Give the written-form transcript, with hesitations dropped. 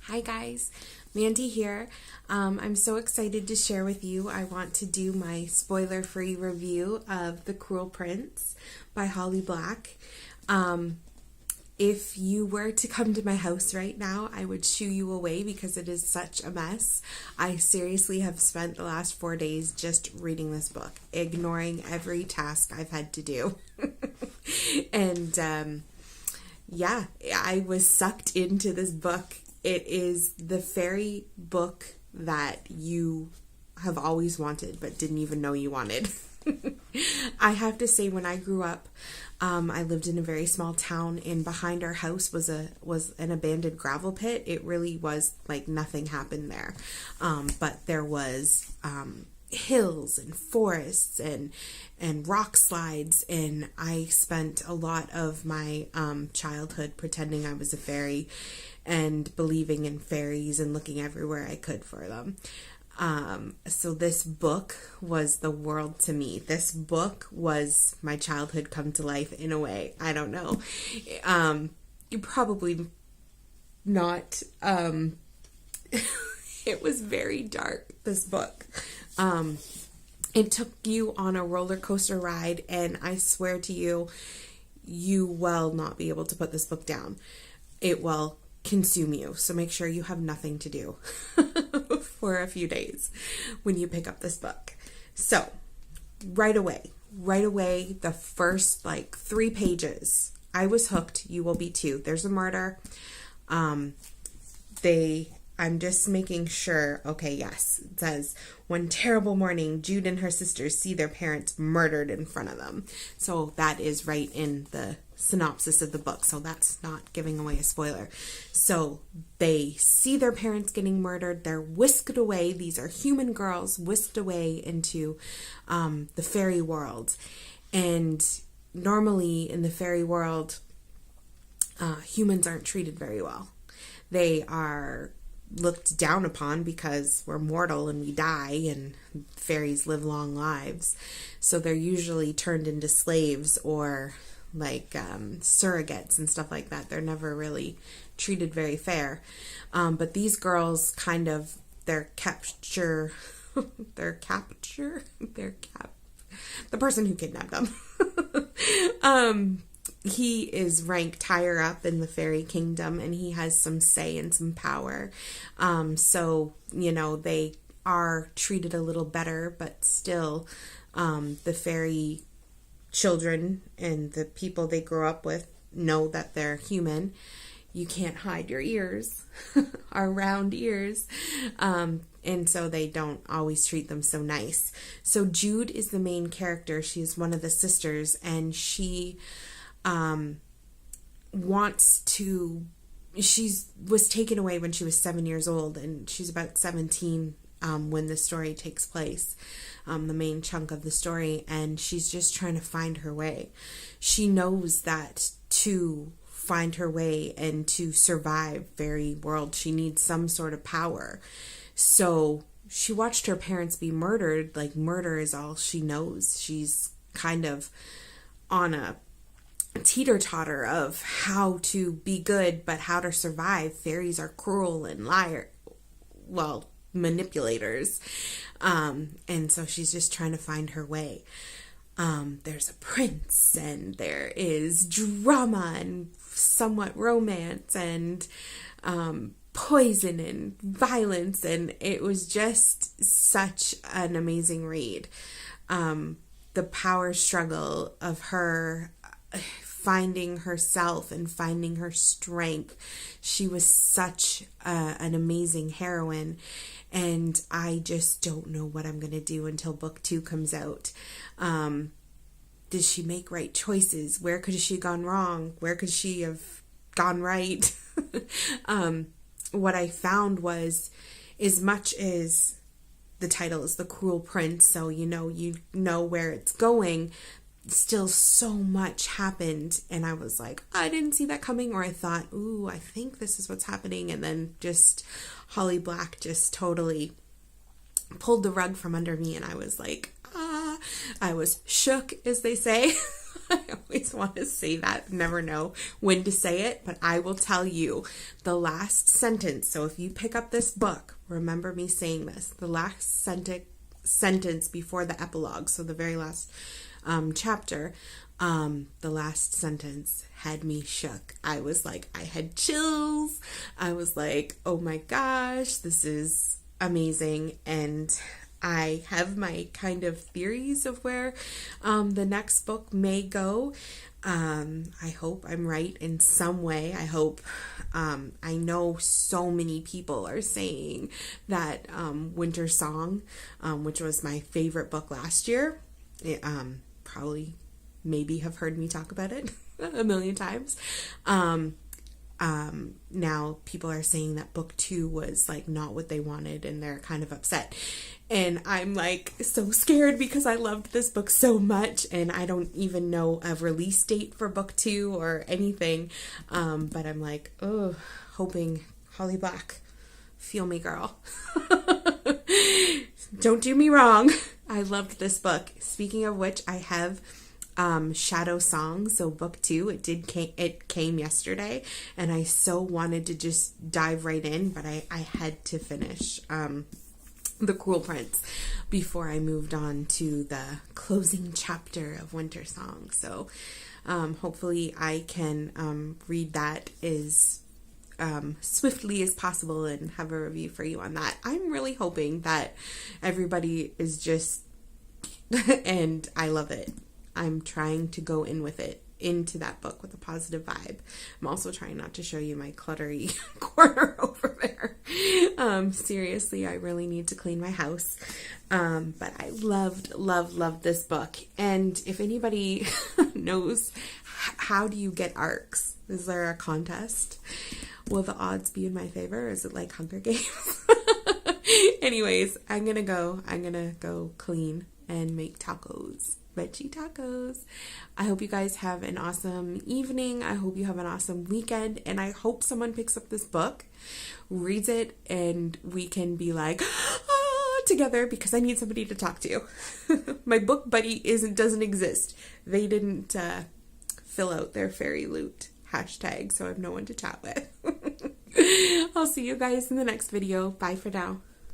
Hi guys, Mandy here. I'm so excited to share with you. I want to do my spoiler-free review of The Cruel Prince by Holly Black. If you were to come to my house right now, I would shoo you away because it is such a mess. I seriously have spent the last 4 days just reading this book, ignoring every task I've had to do. And yeah, I was sucked into this book. It is the fairy book that you have always wanted but didn't even know you wanted. I have to say, when I grew up, I lived in a very small town, and behind our house was an abandoned gravel pit. It really was like nothing happened there, but there was hills and forests and rock slides, and I spent a lot of my childhood pretending I was a fairy and believing in fairies and looking everywhere I could for them. So this book was the world to me. This book was my childhood come to life in a way. I don't know. You probably not. It was very dark, this book. It took you on a roller coaster ride, and I swear to you, you will not be able to put this book down. It will consume you. So make sure you have nothing to do for a few days when you pick up this book. So right away, the first 3 pages, I was hooked. You will be too. There's a murder. I'm just making sure. Okay, yes. It says, one terrible morning, Jude and her sisters see their parents murdered in front of them. So that is right in the synopsis of the book. So that's not giving away a spoiler. So they see their parents getting murdered. They're whisked away. These are human girls whisked away into the fairy world. And normally in the fairy world, humans aren't treated very well. They are looked down upon because we're mortal and we die, and fairies live long lives. So they're usually turned into slaves or surrogates and stuff like that. They're never really treated very fair. But these girls the person who kidnapped them. He is ranked higher up in the fairy kingdom, and he has some say and some power. So, they are treated a little better, but still, the fairy children and the people they grow up with know that they're human. You can't hide your ears, our round ears. And so they don't always treat them so nice. So Jude is the main character. She's one of the sisters, and she was taken away when she was 7 years old, and she's about 17 when the story takes place, the main chunk of the story, and she's just trying to find her way. She knows that to find her way and to survive fairy world, she needs some sort of power. So she watched her parents be murdered. Murder is all she knows. She's kind of on a teeter-totter of how to be good, but how to survive. Fairies are cruel and manipulators. And so she's just trying to find her way. There's a prince, and there is drama and somewhat romance and poison and violence, and it was just such an amazing read. The power struggle of her finding herself and finding her strength. She was such an amazing heroine, and I just don't know what I'm going to do until book 2 comes out. Did she make right choices? Where could she have gone wrong? Where could she have gone right? What I found was, as much as the title is The Cruel Prince, so you know where it's going, still so much happened, and I was like, I didn't see that coming, or I thought, ooh, I think this is what's happening, and then just Holly Black just totally pulled the rug from under me, and I was like, I was shook, as they say. I always want to say that, never know when to say it, but I will tell you the last sentence. So if you pick up this book, remember me saying this, the last sentence before the epilogue, so the very last chapter, the last sentence had me shook. I was like, I had chills. I was like, oh my gosh, this is amazing. And I have my kind of theories of where the next book may go. I hope I'm right in some way. I hope, I know so many people are saying that Winter Song, which was my favorite book last year, probably maybe have heard me talk about it a million times. Now people are saying that book 2 was like not what they wanted and they're kind of upset. And I'm like so scared because I loved this book so much and I don't even know a release date for book 2 or anything. But I'm like, oh, hoping Holly Black, feel me, girl. Don't do me wrong. I loved this book. Speaking of which, I have Shadow Song, so book 2, it came yesterday, and I so wanted to just dive right in, but I had to finish The Cruel Prince before I moved on to the closing chapter of Winter Song. So hopefully I can read that as swiftly as possible and have a review for you on that. I'm really hoping that everybody is just and I love it. I'm trying to go in with it, into that book with a positive vibe. I'm also trying not to show you my cluttery corner over there. Seriously, I really need to clean my house. But I loved this book. And if anybody knows, how do you get ARCs? Is there a contest? Will the odds be in my favor? Is it like Hunger Games? Anyways, I'm gonna go clean and make tacos. Veggie tacos. I hope you guys have an awesome evening. I hope you have an awesome weekend. And I hope someone picks up this book, reads it, and we can be like, together, because I need somebody to talk to. My book buddy doesn't exist. They didn't fill out their fairy loot hashtag, so I have no one to chat with. I'll see you guys in the next video. Bye for now.